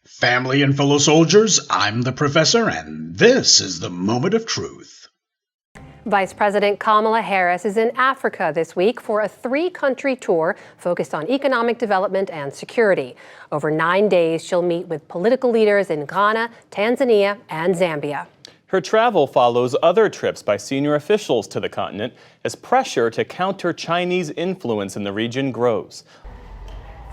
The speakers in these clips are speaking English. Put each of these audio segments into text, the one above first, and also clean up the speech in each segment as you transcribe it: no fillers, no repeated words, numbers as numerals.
Family and fellow soldiers, I'm the professor, and this is the moment of truth. Vice President Kamala Harris is in Africa this week for a three-country tour focused on economic development and security. Over 9 days, she'll meet with political leaders in Ghana, Tanzania, and Zambia. Her travel follows other trips by senior officials to the continent as pressure to counter Chinese influence in the region grows.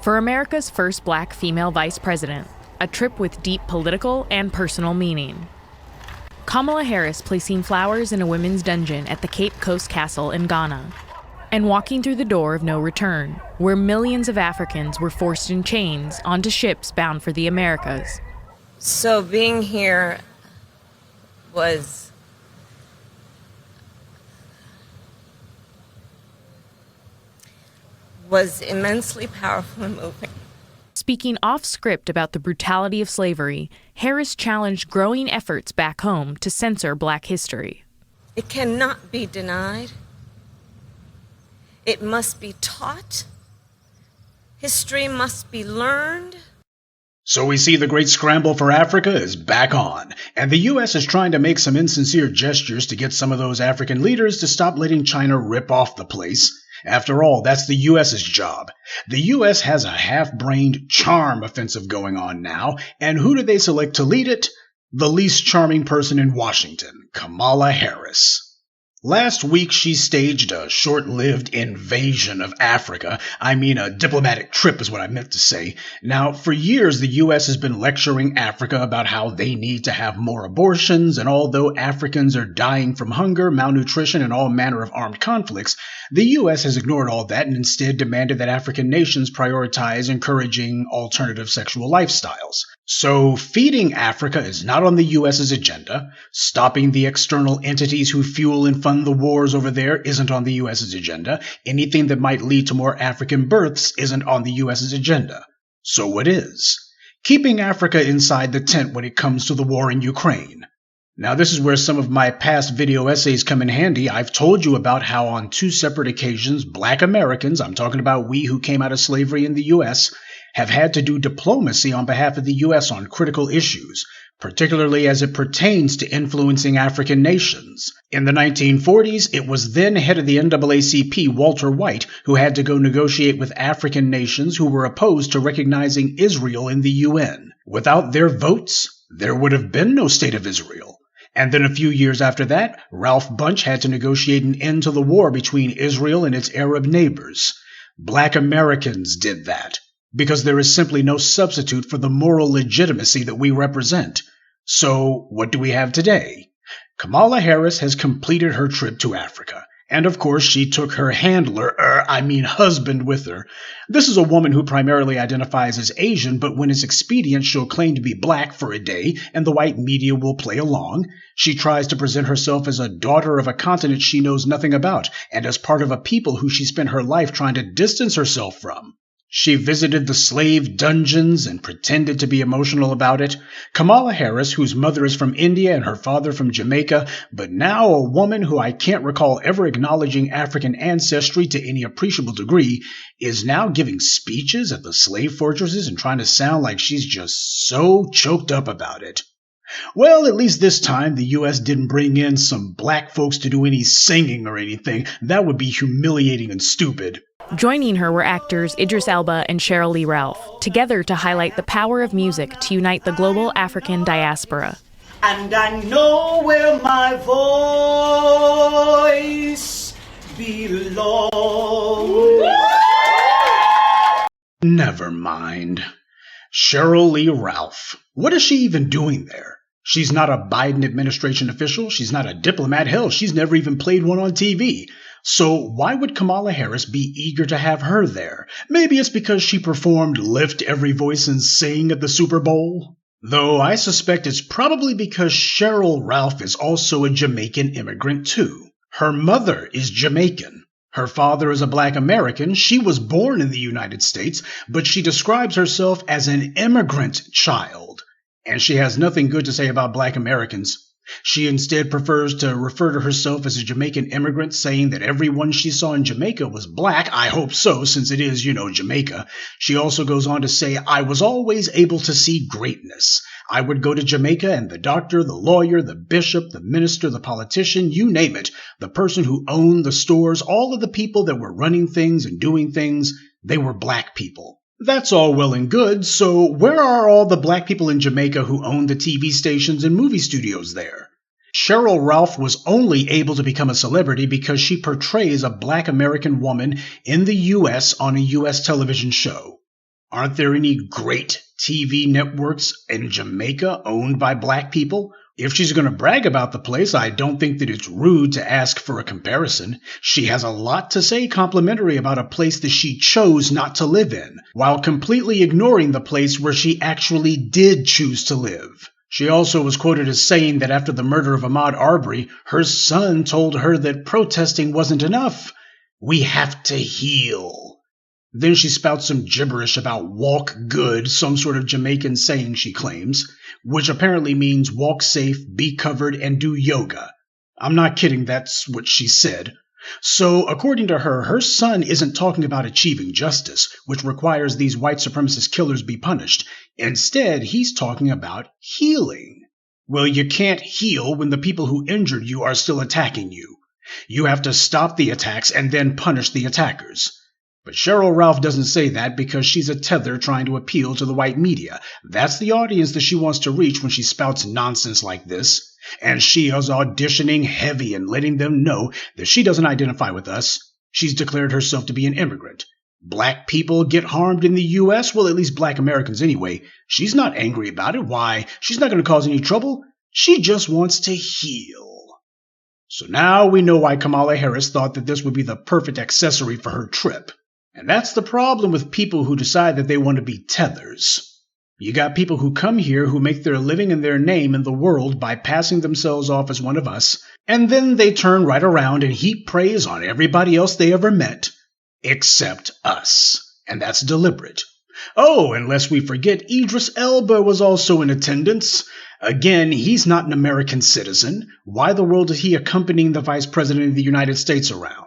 For America's first black female vice president, a trip with deep political and personal meaning. Kamala Harris placing flowers in a women's dungeon at the Cape Coast Castle in Ghana, and walking through the door of no return, where millions of Africans were forced in chains onto ships bound for the Americas. So being here was immensely powerful and moving. Speaking off script about the brutality of slavery, Harris challenged growing efforts back home to censor black history. It cannot be denied. It must be taught. History must be learned. So we see the great scramble for Africa is back on, and the U.S. is trying to make some insincere gestures to get some of those African leaders to stop letting China rip off the place. After all, that's the U.S.'s job. The U.S. has a half-brained charm offensive going on now, and who do they select to lead it? The least charming person in Washington, Kamala Harris. Last week, she staged a short-lived invasion of Africa. I mean, a diplomatic trip is what I meant to say. Now, for years, the U.S. has been lecturing Africa about how they need to have more abortions, and although Africans are dying from hunger, malnutrition, and all manner of armed conflicts, the U.S. has ignored all that and instead demanded that African nations prioritize encouraging alternative sexual lifestyles. So, feeding Africa is not on the U.S.'s agenda. Stopping the external entities who fuel and fund the wars over there isn't on the U.S.'s agenda. Anything that might lead to more African births isn't on the U.S.'s agenda. So what is? Keeping Africa inside the tent when it comes to the war in Ukraine. Now, this is where some of my past video essays come in handy. I've told you about how on 2 separate occasions, black Americans, I'm talking about we who came out of slavery in the U.S., have had to do diplomacy on behalf of the U.S. on critical issues, particularly as it pertains to influencing African nations. In the 1940s, it was then head of the NAACP, Walter White, who had to go negotiate with African nations who were opposed to recognizing Israel in the UN. Without their votes, there would have been no State of Israel. And then a few years after that, Ralph Bunche had to negotiate an end to the war between Israel and its Arab neighbors. Black Americans did that, because there is simply no substitute for the moral legitimacy that we represent. So, what do we have today? Kamala Harris has completed her trip to Africa. And of course, she took her husband with her. This is a woman who primarily identifies as Asian, but when it's expedient, she'll claim to be black for a day, and the white media will play along. She tries to present herself as a daughter of a continent she knows nothing about, and as part of a people who she spent her life trying to distance herself from. She visited the slave dungeons and pretended to be emotional about it. Kamala Harris, whose mother is from India and her father from Jamaica, but now a woman who I can't recall ever acknowledging African ancestry to any appreciable degree, is now giving speeches at the slave fortresses and trying to sound like she's just so choked up about it. Well, at least this time the U.S. didn't bring in some black folks to do any singing or anything. That would be humiliating and stupid. Joining her were actors Idris Elba and Cheryl Ralph, together to highlight the power of music to unite the global African diaspora. And I know where my voice belongs. Never mind. Cheryl Ralph. What is she even doing there? She's not a Biden administration official. She's not a diplomat. Hell, she's never even played one on TV. So why would Kamala Harris be eager to have her there? Maybe it's because she performed Lift Every Voice and Sing at the Super Bowl? Though I suspect it's probably because Cheryl Ralph is also a Jamaican immigrant too. Her mother is Jamaican. Her father is a black American. She was born in the United States, but she describes herself as an immigrant child. And she has nothing good to say about black Americans. She instead prefers to refer to herself as a Jamaican immigrant, saying that everyone she saw in Jamaica was black. I hope so, since it is, Jamaica. She also goes on to say, I was always able to see greatness. I would go to Jamaica and the doctor, the lawyer, the bishop, the minister, the politician, you name it, the person who owned the stores, all of the people that were running things and doing things, they were black people. That's all well and good, so where are all the black people in Jamaica who own the TV stations and movie studios there? Cheryl Ralph was only able to become a celebrity because she portrays a black American woman in the U.S. on a U.S. television show. Aren't there any great TV networks in Jamaica owned by black people? If she's going to brag about the place, I don't think that it's rude to ask for a comparison. She has a lot to say complimentary about a place that she chose not to live in, while completely ignoring the place where she actually did choose to live. She also was quoted as saying that after the murder of Ahmaud Arbery, her son told her that protesting wasn't enough. We have to heal. Then she spouts some gibberish about walk good, some sort of Jamaican saying she claims, which apparently means walk safe, be covered, and do yoga. I'm not kidding, that's what she said. So, according to her, her son isn't talking about achieving justice, which requires these white supremacist killers be punished. Instead, he's talking about healing. Well, you can't heal when the people who injured you are still attacking you. You have to stop the attacks and then punish the attackers. But Cheryl Ralph doesn't say that because she's a tether trying to appeal to the white media. That's the audience that she wants to reach when she spouts nonsense like this. And she is auditioning heavy and letting them know that she doesn't identify with us. She's declared herself to be an immigrant. Black people get harmed in the U.S., well, at least black Americans anyway. She's not angry about it. Why? She's not going to cause any trouble. She just wants to heal. So now we know why Kamala Harris thought that this would be the perfect accessory for her trip. And that's the problem with people who decide that they want to be tethers. You got people who come here who make their living and their name in the world by passing themselves off as one of us, and then they turn right around and heap praise on everybody else they ever met, except us. And that's deliberate. Oh, unless we forget Idris Elba was also in attendance. Again, he's not an American citizen. Why the world is he accompanying the Vice President of the United States around?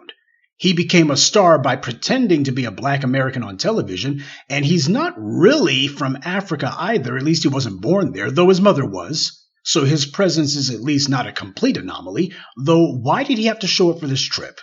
He became a star by pretending to be a black American on television, and he's not really from Africa either, at least he wasn't born there, though his mother was. So his presence is at least not a complete anomaly, though why did he have to show up for this trip?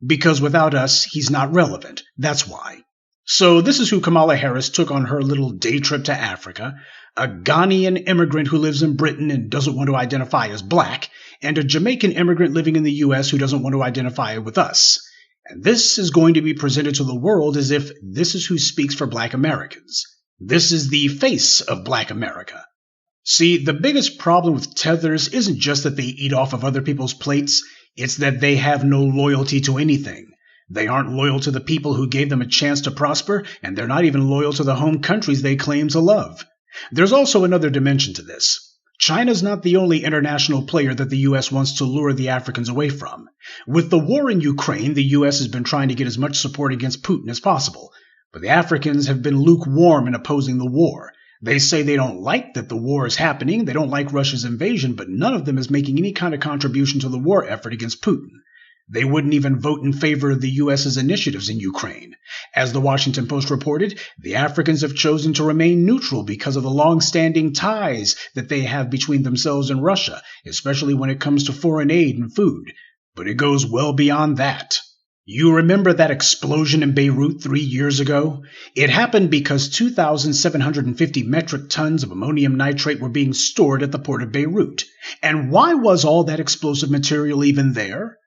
Because without us, he's not relevant, that's why. So this is who Kamala Harris took on her little day trip to Africa, a Ghanaian immigrant who lives in Britain and doesn't want to identify as black, and a Jamaican immigrant living in the U.S. who doesn't want to identify with us. And this is going to be presented to the world as if this is who speaks for black Americans. This is the face of black America. See, the biggest problem with tethers isn't just that they eat off of other people's plates, it's that they have no loyalty to anything. They aren't loyal to the people who gave them a chance to prosper, and they're not even loyal to the home countries they claim to love. There's also another dimension to this. China's not the only international player that the U.S. wants to lure the Africans away from. With the war in Ukraine, the U.S. has been trying to get as much support against Putin as possible, but the Africans have been lukewarm in opposing the war. They say they don't like that the war is happening, they don't like Russia's invasion, but none of them is making any kind of contribution to the war effort against Putin. They wouldn't even vote in favor of the U.S.'s initiatives in Ukraine. As the Washington Post reported, the Africans have chosen to remain neutral because of the long-standing ties that they have between themselves and Russia, especially when it comes to foreign aid and food. But it goes well beyond that. You remember that explosion in Beirut 3 years ago? It happened because 2,750 metric tons of ammonium nitrate were being stored at the port of Beirut. And why was all that explosive material even there?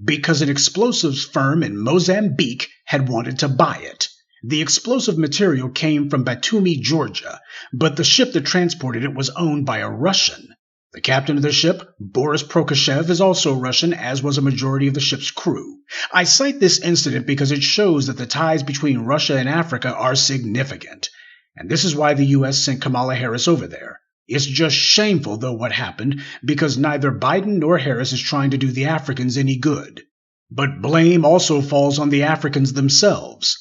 Because an explosives firm in Mozambique had wanted to buy it. The explosive material came from Batumi, Georgia, but the ship that transported it was owned by a Russian. The captain of the ship, Boris Prokoshev, is also Russian, as was a majority of the ship's crew. I cite this incident because it shows that the ties between Russia and Africa are significant. And this is why the U.S. sent Kamala Harris over there. It's just shameful, though, what happened, because neither Biden nor Harris is trying to do the Africans any good. But blame also falls on the Africans themselves.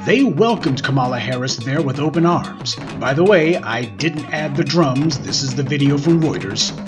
They welcomed Kamala Harris there with open arms. By the way, I didn't add the drums. This is the video from Reuters.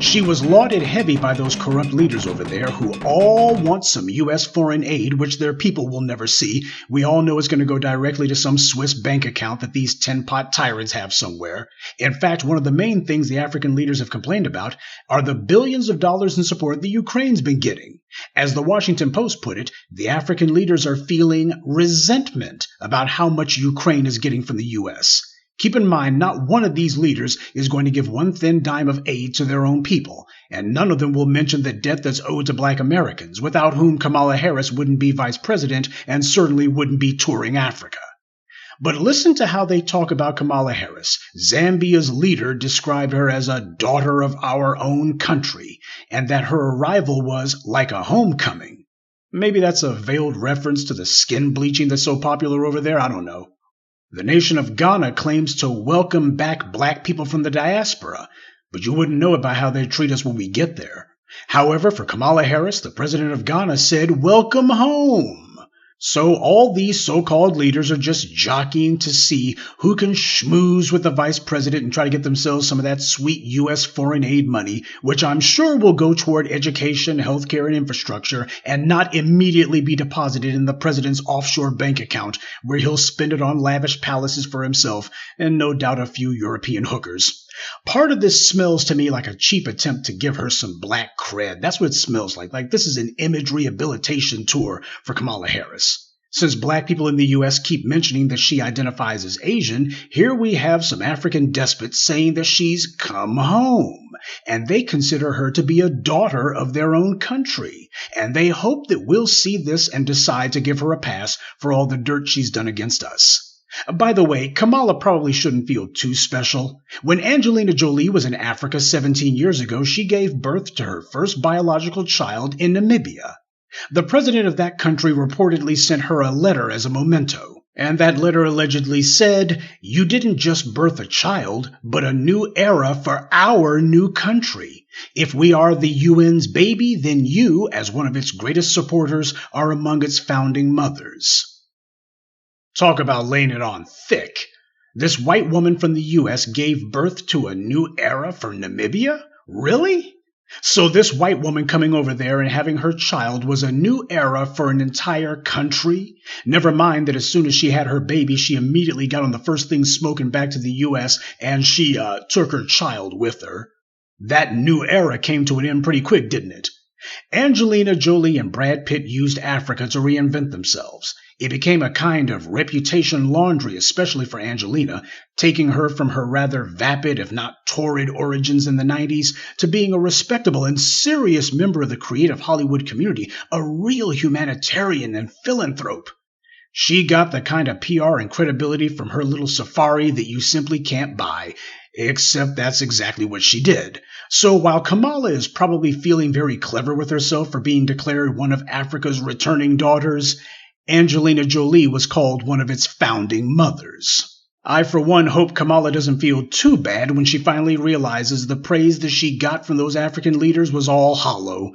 She was lauded heavy by those corrupt leaders over there who all want some U.S. foreign aid, which their people will never see. We all know it's going to go directly to some Swiss bank account that these tin-pot tyrants have somewhere. In fact, one of the main things the African leaders have complained about are the billions of dollars in support the Ukraine's been getting. As the Washington Post put it, the African leaders are feeling resentment about how much Ukraine is getting from the U.S. Keep in mind, not one of these leaders is going to give one thin dime of aid to their own people, and none of them will mention the debt that's owed to Black Americans, without whom Kamala Harris wouldn't be vice president and certainly wouldn't be touring Africa. But listen to how they talk about Kamala Harris. Zambia's leader described her as a daughter of our own country, and that her arrival was like a homecoming. Maybe that's a veiled reference to the skin bleaching that's so popular over there, I don't know. The nation of Ghana claims to welcome back black people from the diaspora, but you wouldn't know it by how they treat us when we get there. However, for Kamala Harris, the president of Ghana said, "Welcome home." So all these so-called leaders are just jockeying to see who can schmooze with the vice president and try to get themselves some of that sweet U.S. foreign aid money, which I'm sure will go toward education, healthcare, and infrastructure, and not immediately be deposited in the president's offshore bank account, where he'll spend it on lavish palaces for himself and no doubt a few European hookers. Part of this smells to me like a cheap attempt to give her some black cred. That's what it smells like. Like this is an image rehabilitation tour for Kamala Harris. Since black people in the U.S. keep mentioning that she identifies as Asian, here we have some African despots saying that she's come home, and they consider her to be a daughter of their own country, and they hope that we'll see this and decide to give her a pass for all the dirt she's done against us. By the way, Kamala probably shouldn't feel too special. When Angelina Jolie was in Africa 17 years ago, she gave birth to her first biological child in Namibia. The president of that country reportedly sent her a letter as a memento, and that letter allegedly said, "You didn't just birth a child, but a new era for our new country. If we are the UN's baby, then you, as one of its greatest supporters, are among its founding mothers." Talk about laying it on thick. This white woman from the U.S. gave birth to a new era for Namibia? Really? So this white woman coming over there and having her child was a new era for an entire country? Never mind that as soon as she had her baby, she immediately got on the first thing smoking back to the U.S. and she took her child with her. That new era came to an end pretty quick, didn't it? Angelina Jolie and Brad Pitt used Africa to reinvent themselves. It became a kind of reputation laundry, especially for Angelina, taking her from her rather vapid, if not torrid origins in the 90s to being a respectable and serious member of the creative Hollywood community, a real humanitarian and philanthrope. She got the kind of PR and credibility from her little safari that you simply can't buy, except that's exactly what she did. So while Kamala is probably feeling very clever with herself for being declared one of Africa's returning daughters, Angelina Jolie was called one of its founding mothers. I, for one, hope Kamala doesn't feel too bad when she finally realizes the praise that she got from those African leaders was all hollow.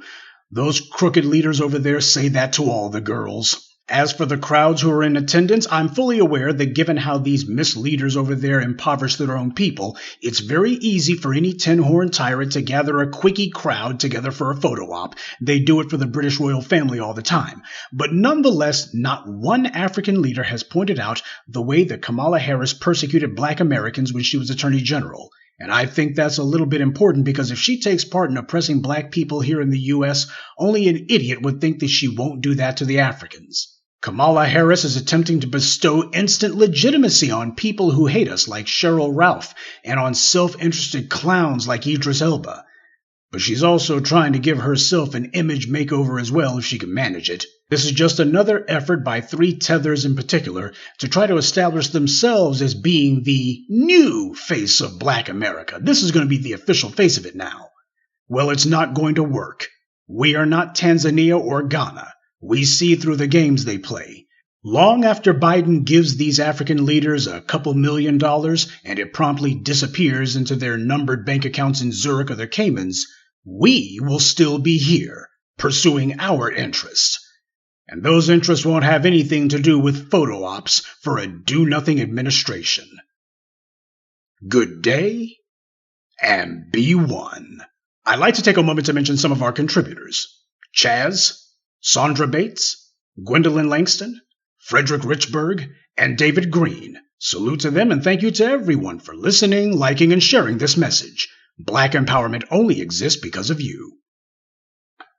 Those crooked leaders over there say that to all the girls. As for the crowds who are in attendance, I'm fully aware that given how these misleaders over there impoverish their own people, it's very easy for any tin-horn tyrant to gather a quickie crowd together for a photo op. They do it for the British royal family all the time. But nonetheless, not one African leader has pointed out the way that Kamala Harris persecuted black Americans when she was Attorney General. And I think that's a little bit important because if she takes part in oppressing black people here in the U.S., only an idiot would think that she won't do that to the Africans. Kamala Harris is attempting to bestow instant legitimacy on people who hate us like Cheryl Ralph and on self-interested clowns like Idris Elba. But she's also trying to give herself an image makeover as well if she can manage it. This is just another effort by three Tethers in particular to try to establish themselves as being the new face of Black America. This is going to be the official face of it now. Well, it's not going to work. We are not Tanzania or Ghana. We see through the games they play. Long after Biden gives these African leaders a couple $1 million and it promptly disappears into their numbered bank accounts in Zurich or the Caymans, we will still be here, pursuing our interests. and those interests won't have anything to do with photo ops for a do-nothing administration. Good day, and be one. I'd like to take a moment to mention some of our contributors. Chaz, Sandra Bates, Gwendolyn Langston, Frederick Richburg, and David Green. Salute to them and thank you to everyone for listening, liking, and sharing this message. Black empowerment only exists because of you.